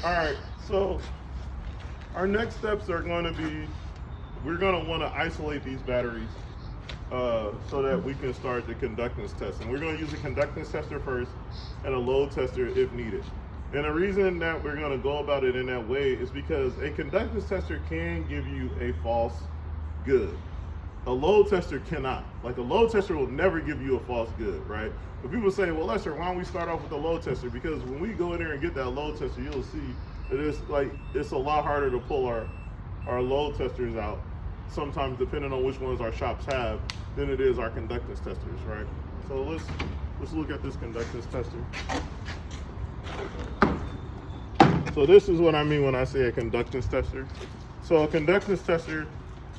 All right, so our next steps are going to be, we're going to want to isolate these batteries so that we can start the conductance test. And we're going to use a conductance tester first and a load tester if needed. And the reason that we're going to go about it in that way is because a conductance tester can give you a false good. A load tester cannot. Like a load tester will never give you a false good, right? But people say, well, Lester, why don't we start off with the load tester? Because when we go in there and get that load tester, you'll see that it's a lot harder to pull our load testers out, sometimes depending on which ones our shops have, than it is our conductance testers, right? So let's look at this conductance tester. So this is what I mean when I say a conductance tester. So a conductance tester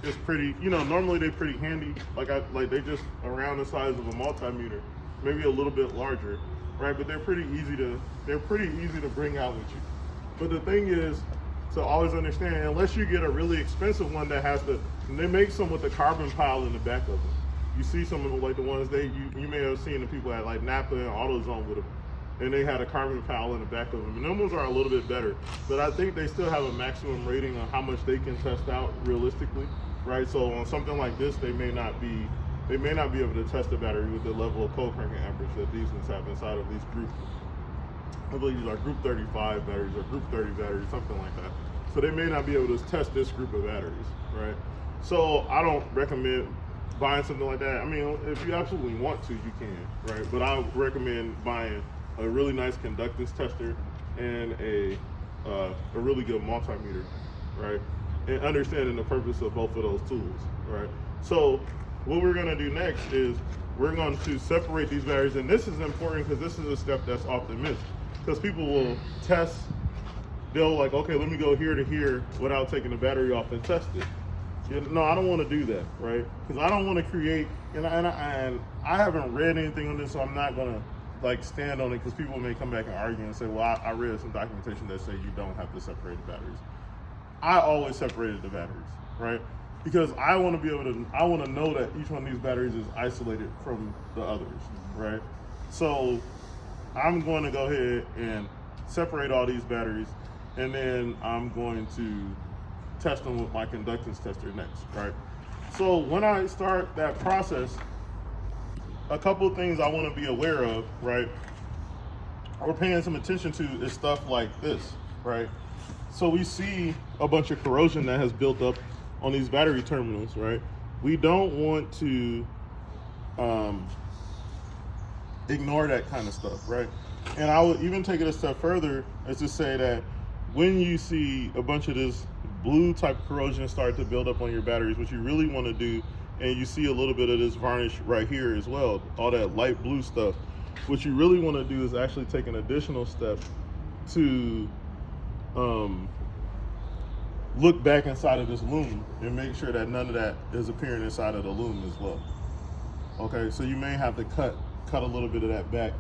is pretty, normally they're pretty handy. Like they just around the size of a multimeter, maybe a little bit larger, right? But they're pretty easy to bring out with you. But the thing is to always understand, unless you get a really expensive one that has they make some with a carbon pile in the back of them. You see some of them, like the ones you may have seen the people at like Napa and AutoZone with them, and they had a carbon pile in the back of them. And those ones are a little bit better, but I think they still have a maximum rating on how much they can test out realistically, right? So on something like this, they may not be able to test the battery with the level of cold cranking amperage that these ones have inside of these group. I believe these are group 35 batteries or group 30 batteries, something like that. So they may not be able to test this group of batteries, right? So I don't recommend buying something like that. I mean, if you absolutely want to, you can, right? But I would recommend buying a really nice conductance tester and a really good multimeter, right? And understanding the purpose of both of those tools, right? So what we're gonna do next is we're going to separate these batteries, and this is important because this is a step that's often missed. Because people will test, they'll like, okay, let me go here to here without taking the battery off and test it. No, I don't want to do that, right? Because I don't want to create, and I haven't read anything on this, so I'm not gonna like stand on it because people may come back and argue and say, well, I read some documentation that say you don't have to separate the batteries. I always separated the batteries, right? Because I want to know that each one of these batteries is isolated from the others, right? So I'm going to go ahead and separate all these batteries, and then I'm going to test them with my conductance tester next, right? So when I start that process, a couple of things I want to be aware of, right? We're paying some attention to is stuff like this, right? So we see a bunch of corrosion that has built up on these battery terminals, right? We don't want to ignore that kind of stuff, right? And I would even take it a step further as to say that when you see a bunch of this blue type of corrosion start to build up on your batteries, what you really want to do, and you see a little bit of this varnish right here as well, all that light blue stuff, what you really want to do is actually take an additional step to look back inside of this loom and make sure that none of that is appearing inside of the loom as well. Okay, so you may have to cut a little bit of that back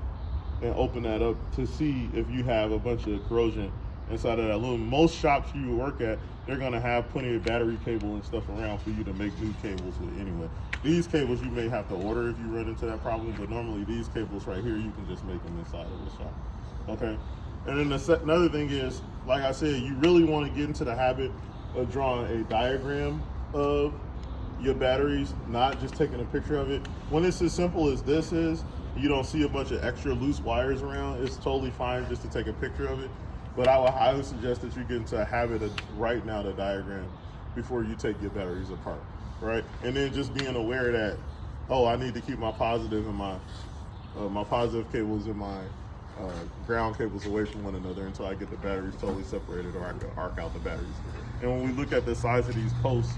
and open that up to see if you have a bunch of corrosion inside of that loom. Most shops you work at, they're gonna have plenty of battery cable and stuff around for you to make new cables with anyway. These cables you may have to order if you run into that problem, but normally these cables right here, you can just make them inside of the shop, okay? And then another thing is, like I said, you really wanna get into the habit of drawing a diagram of your batteries, not just taking a picture of it. When it's as simple as this is, you don't see a bunch of extra loose wires around, it's totally fine just to take a picture of it. But I would highly suggest that you get into a habit of writing out a diagram before you take your batteries apart, right? And then just being aware that, oh, I need to keep my positive and my positive cables and my ground cables away from one another until I get the batteries totally separated, or I can arc out the batteries. And when we look at the size of these posts,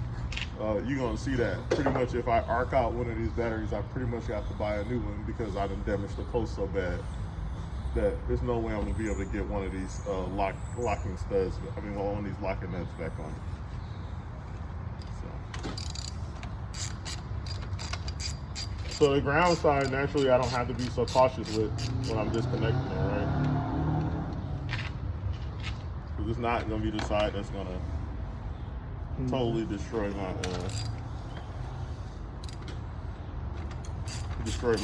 you're gonna see that pretty much if I arc out one of these batteries, I pretty much have to buy a new one because I done damaged the post so bad that there's no way I'm gonna be able to get one of these locking studs, one of these locking nuts back on. So the ground side, naturally, I don't have to be so cautious with when I'm disconnecting it, right? Because it's not gonna be the side that's gonna totally destroy my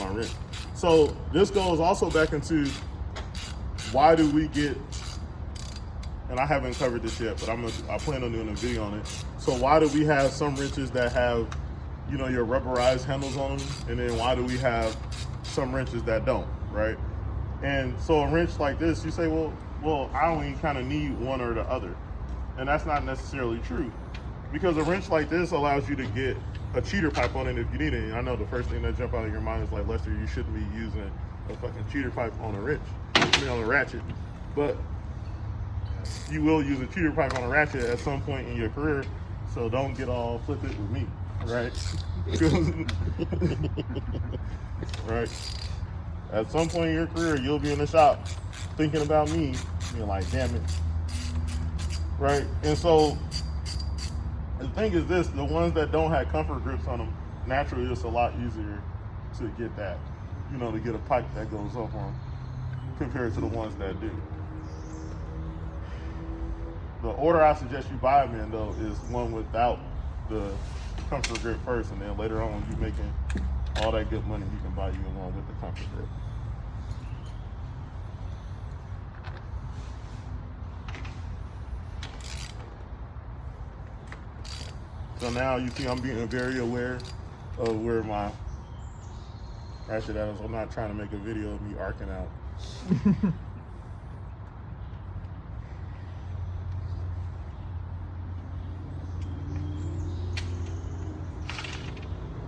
wrench. So this goes also back into why do we get and I haven't covered this yet, but I plan on doing a video on it. So why do we have some wrenches that have, you know, your rubberized handles on them, and then why do we have some wrenches that don't, right? And so a wrench like this, you say, well, I only kind of need one or the other, and that's not necessarily true, because a wrench like this allows you to get a cheater pipe on it if you need it. And I know the first thing that jump out of your mind is like, Lester, you shouldn't be using a fucking cheater pipe on a wrench, on a ratchet, but you will use a cheater pipe on a ratchet at some point in your career, so don't get all flippant with me, right? Right? At some point in your career, you'll be in the shop thinking about me, being like, damn it, right? And so the thing is this, the ones that don't have comfort grips on them, naturally it's a lot easier to get that, you know, to get a pipe that goes up on compared to the ones that do. The order I suggest you buy them in, though, is one without the comfort grip first, and then later on when you're making all that good money, you can buy you one with the comfort grip. So now you see I'm being very aware of where my ratchet is. I'm not trying to make a video of me arcing out.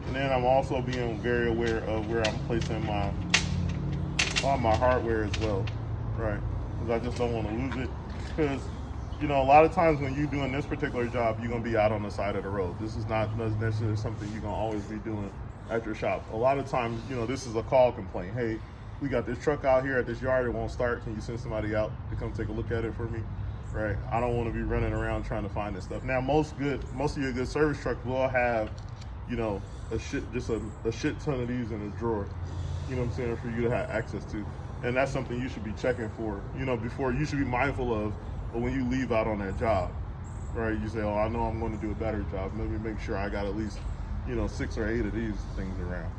And then I'm also being very aware of where I'm placing all my hardware as well, right? Because I just don't want to lose it. Because, you know, a lot of times when you're doing this particular job, you're going to be out on the side of the road. This is not necessarily something you're going to always be doing at your shop. A lot of times, you know, this is a call complaint. Hey, we got this truck out here at this yard, it won't start. Can you send somebody out to come take a look at it for me? Right? I don't want to be running around trying to find this stuff. Now, most of your good service trucks will have, you know, a shit ton of these in a drawer, you know what I'm saying, for you to have access to. And that's something you should be checking for, you know, before. You should be mindful of when you leave out on that job, right? You say, oh, I know I'm going to do a battery job. Let me make sure I got at least, you know, 6 or 8 of these things around.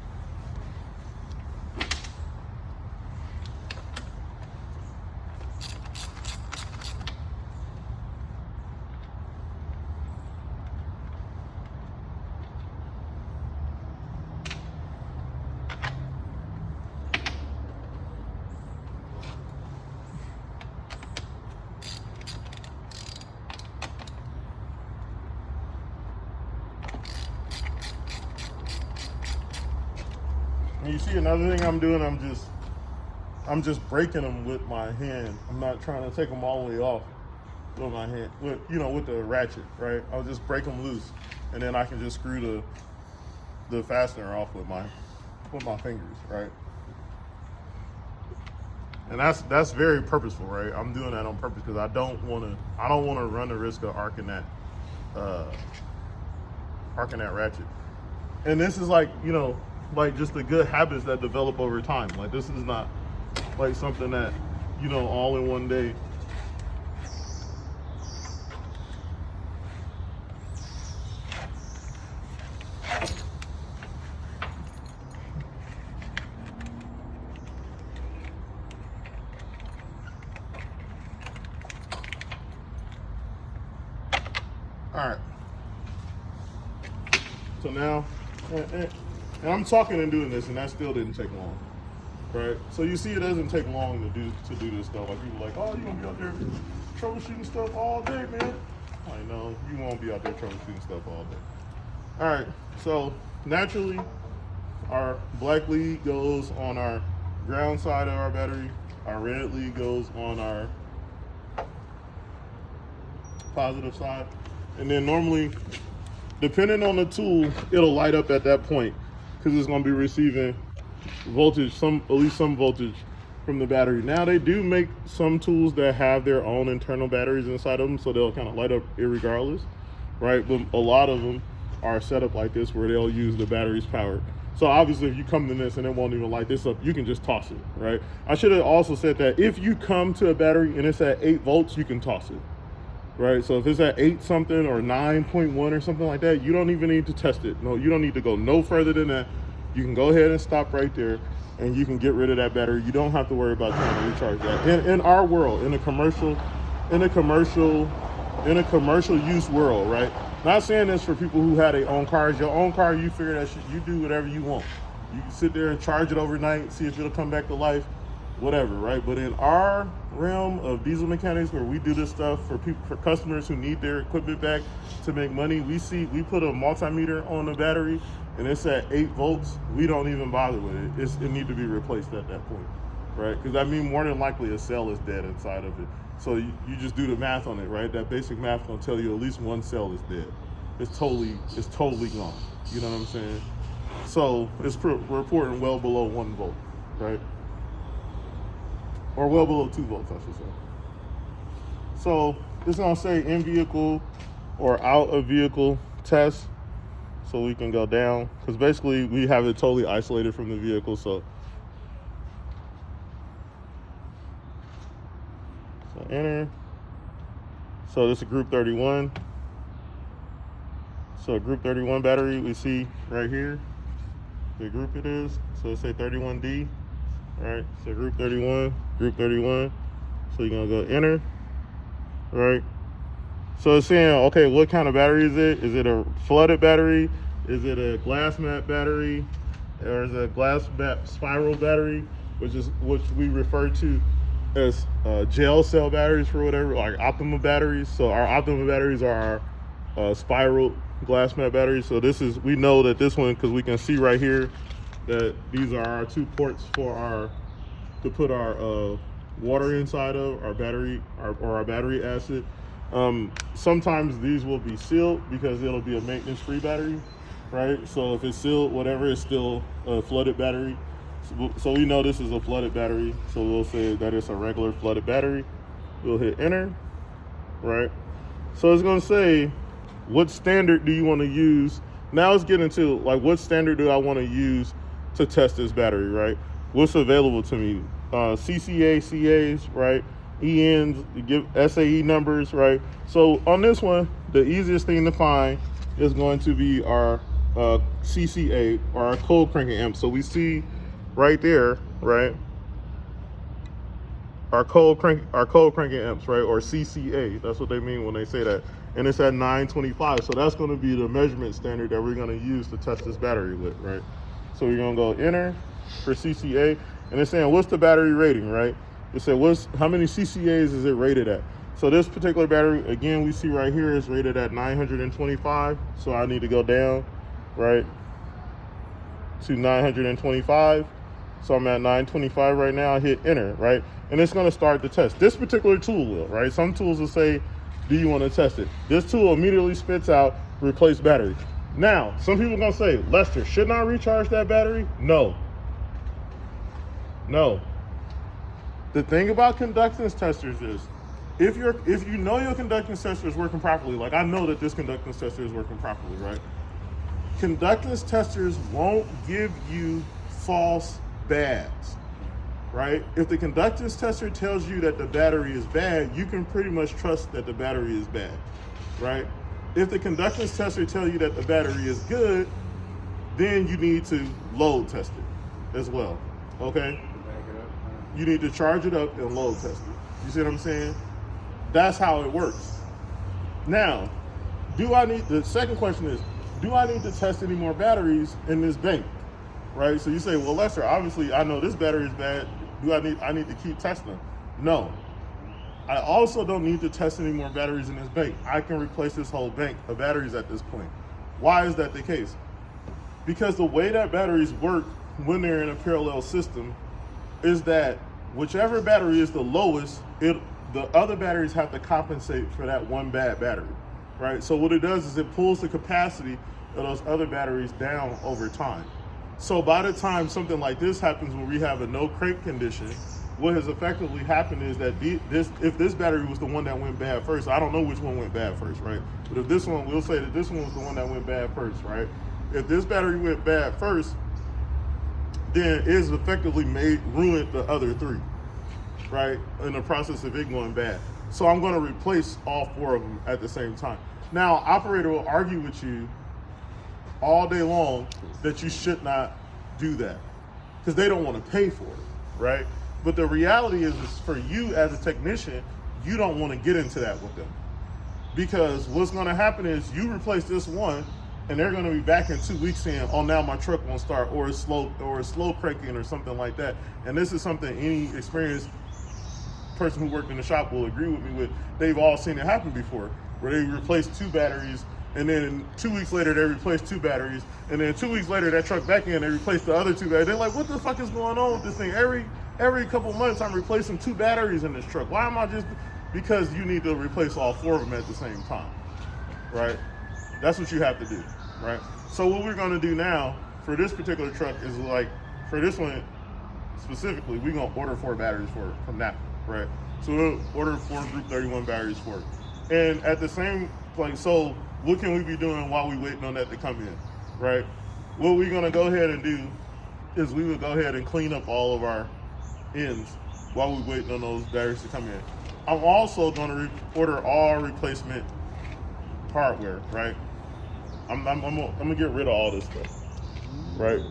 And you see another thing I'm doing, I'm just breaking them with my hand. I'm not trying to take them all the way off with my hand, with the ratchet, right? I'll just break them loose, and then I can just screw the fastener off with my fingers, right? And that's very purposeful, right? I'm doing that on purpose because I don't want to run the risk of arcing that ratchet. And this is like, you know, like just the good habits that develop over time. Like this is not like something that, you know, all in one day. All right. So now, and I'm talking and doing this, and that still didn't take long, right? So you see, it doesn't take long to do this stuff. Like people are like, oh, you're gonna be out there troubleshooting stuff all day, man. I know you won't be out there troubleshooting stuff all day. All right. So naturally, our black lead goes on our ground side of our battery. Our red lead goes on our positive side, and then normally, depending on the tool, it'll light up at that point, because it's going to be receiving voltage, at least some voltage from the battery. Now they do make some tools that have their own internal batteries inside of them, so they'll kind of light up irregardless, right? But a lot of them are set up like this where they'll use the battery's power. So obviously if you come to this and it won't even light this up, you can just toss it, right? I should have also said that if you come to a battery and it's at 8 volts, you can toss it, right? So if it's at 8 something or 9.1 or something like that, you don't even need to test it. No, you don't need to go no further than that. You can go ahead and stop right there, and you can get rid of that battery. You don't have to worry about trying to recharge that. In our world, in the commercial in a commercial use world, right? Not saying this for people who had their own cars. Your own car, you figure that shit, you do whatever you want. You can sit there and charge it overnight, see if it'll come back to life, whatever, right? But in our realm of diesel mechanics, where we do this stuff for people, for customers who need their equipment back to make money, we put a multimeter on the battery and it's at 8 volts. We don't even bother with it. It need to be replaced at that point, right? Because I mean, more than likely a cell is dead inside of it. So you just do the math on it, right? That basic math gonna tell you at least one cell is dead. It's totally gone. You know what I'm saying? So it's reporting well below 1 volt, right? Or well below 2 volts, I should say. So it's gonna say in vehicle or out of vehicle test. So we can go down, because basically we have it totally isolated from the vehicle. So enter. So this is group 31. So group 31 battery, we see right here the group it is. So it say 31D. All right, so group 31. So you're gonna go enter, right? So it's saying, okay, what kind of battery is it? Is it a flooded battery? Is it a glass mat battery? Or is it a glass mat spiral battery, which we refer to as gel cell batteries for whatever, like Optima batteries. So our Optima batteries are our spiral glass mat batteries. So we know that this one, because we can see right here that these are our 2 ports for to put our water inside of our battery, or our battery acid. Sometimes these will be sealed because it'll be a maintenance-free battery, right? So if it's sealed, whatever, it's still a flooded battery. So we know this is a flooded battery. So we'll say that it's a regular flooded battery. We'll hit enter, right? So it's gonna say, what standard do you want to use? Now let's get into like, what standard do I want to use to test this battery, right? What's available to me? CCA, CAs, right? ENs, you give SAE numbers, right? So on this one, the easiest thing to find is going to be our CCA, or our cold cranking amp. So we see right there, right? Our cold cranking amps, right? Or CCA, that's what they mean when they say that. And it's at 925. So that's going to be the measurement standard that we're going to use to test this battery with, right? So we're going to go enter for CCA, and it's saying, what's the battery rating, right? It said, how many CCAs is it rated at? So this particular battery, again, we see right here is rated at 925. So I need to go down, right, to 925. So I'm at 925 right now. I hit enter, right? And it's going to start the test. This particular tool will, right? Some tools will say, do you want to test it? This tool immediately spits out replace battery. Now, some people are going to say, Lester, shouldn't I recharge that battery? No. The thing about conductance testers is, if you know your conductance tester is working properly, like I know that this conductance tester is working properly, right? Conductance testers won't give you false bads, right? If the conductance tester tells you that the battery is bad, you can pretty much trust that the battery is bad, right? If the conductance tester tells you that the battery is good, then you need to load test it as well, okay? You need to charge it up and load test it. You see what I'm saying? That's how it works. Now, the second question is, do I need to test any more batteries in this bank? Right? So you say, well, Lester, obviously I know this battery is bad. I need to keep testing them? No. I also don't need to test any more batteries in this bank. I can replace this whole bank of batteries at this point. Why is that the case? Because the way that batteries work when they're in a parallel system is that whichever battery is the lowest, the other batteries have to compensate for that one bad battery, right? So what it does is it pulls the capacity of those other batteries down over time. So by the time something like this happens, where we have a no crank condition, what has effectively happened is that if this battery was the one that went bad first, I don't know which one went bad first, right? But if this one, we'll say that this one was the one that went bad first, right? If this battery went bad first, then it's effectively ruined the other 3, right? In the process of it going bad. So I'm going to replace all 4 of them at the same time. Now, operator will argue with you all day long that you should not do that because they don't want to pay for it, right? But the reality is for you as a technician, you don't want to get into that with them. Because what's going to happen is you replace this one, and they're going to be back in 2 weeks saying, "Oh, now my truck won't start," or it's slow cranking or something like that. And this is something any experienced person who worked in the shop will agree with me with. They've all seen it happen before, where they replace 2 batteries, and then 2 weeks later they replace 2 batteries, and then 2 weeks later that truck back in, they replace the other 2 batteries. They're like, "What the fuck is going on with this thing? Every couple months I'm replacing 2 batteries in this truck. Why am I just..." Because you need to replace all 4 of them at the same time, right? That's what you have to do, right? So what we're gonna do now for this particular truck is, like, for this one specifically, we're gonna order 4 batteries for it from NAPA, right? So we'll order 4 Group 31 batteries for it. And at the same, like, so what can we be doing while we waiting on that to come in, right? What we're gonna go ahead and do is we will go ahead and clean up all of our ends while we're waiting on those batteries to come in. I'm also gonna order all replacement hardware, right? I'm gonna get rid of all this stuff, right?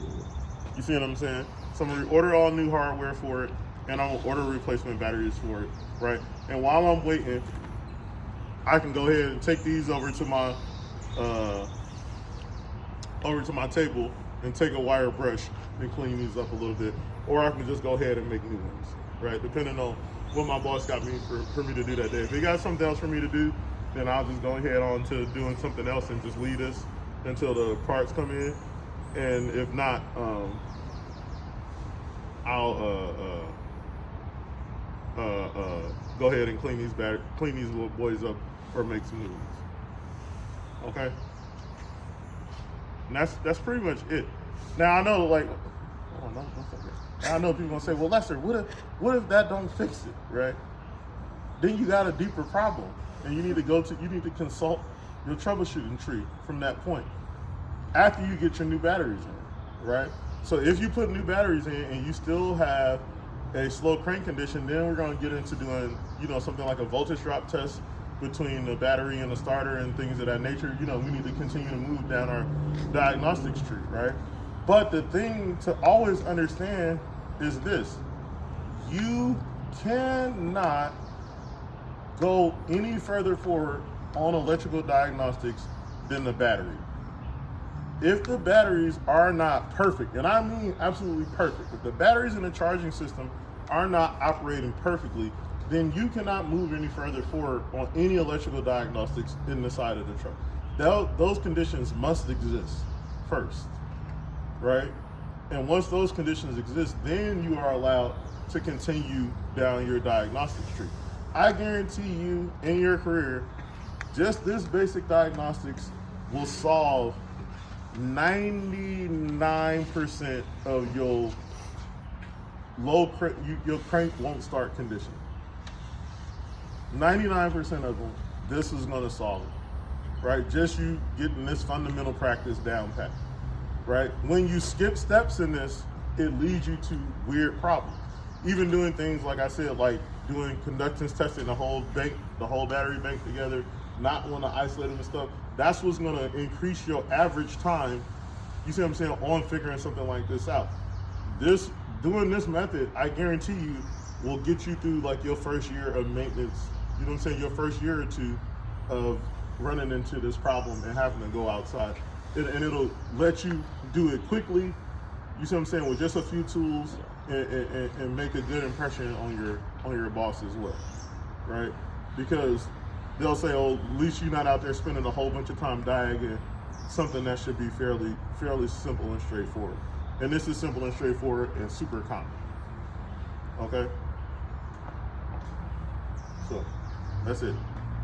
You see what I'm saying? So I'm gonna order all new hardware for it, and I'm gonna order replacement batteries for it, right? And while I'm waiting, I can go ahead and take these over to my table and take a wire brush and clean these up a little bit, or I can just go ahead and make new ones, right? Depending on what my boss got me for me to do that day. If he got something else for me to do, then I'll just go ahead on to doing something else and just leave this until the parts come in. And if not, I'll go ahead and clean these little boys up or make some new ones. Okay? And that's pretty much it. Now I know, like, oh no, I know people gonna say, "Well, Lester, what if that don't fix it, right?" Then you got a deeper problem, and you need to consult your troubleshooting tree from that point after you get your new batteries in, right? So if you put new batteries in and you still have a slow crank condition, then we're gonna get into doing, something like a voltage drop test between the battery and the starter and things of that nature. We need to continue to move down our diagnostics tree, right? But the thing to always understand is this: you cannot go any further forward on electrical diagnostics than the battery. If the batteries are not perfect, and I mean absolutely perfect, if the batteries in the charging system are not operating perfectly, then you cannot move any further forward on any electrical diagnostics in the side of the truck. Those conditions must exist first, right? And once those conditions exist, then you are allowed to continue down your diagnostics tree. I guarantee you, in your career, just this basic diagnostics will solve 99% of your your crank won't start condition. 99% of them, this is going to solve it, right? Just you getting this fundamental practice down pat, right? When you skip steps in this, it leads you to weird problems. Even doing things, like I said, like doing conductance testing, the whole battery bank together, not want to isolate them and stuff, that's what's going to increase your average time, you see what I'm saying, on figuring something like this out. Doing this method, I guarantee you, will get you through like your first year of maintenance, you know what I'm saying, your first year or two of running into this problem and having to go outside. And it'll let you do it quickly, you see what I'm saying, with just a few tools, and make a good impression on your boss as well, right? Because they'll say, "Oh, at least you're not out there spending a whole bunch of time diagging something that should be fairly simple and straightforward." And this is simple and straightforward and super common. Okay? So, that's it.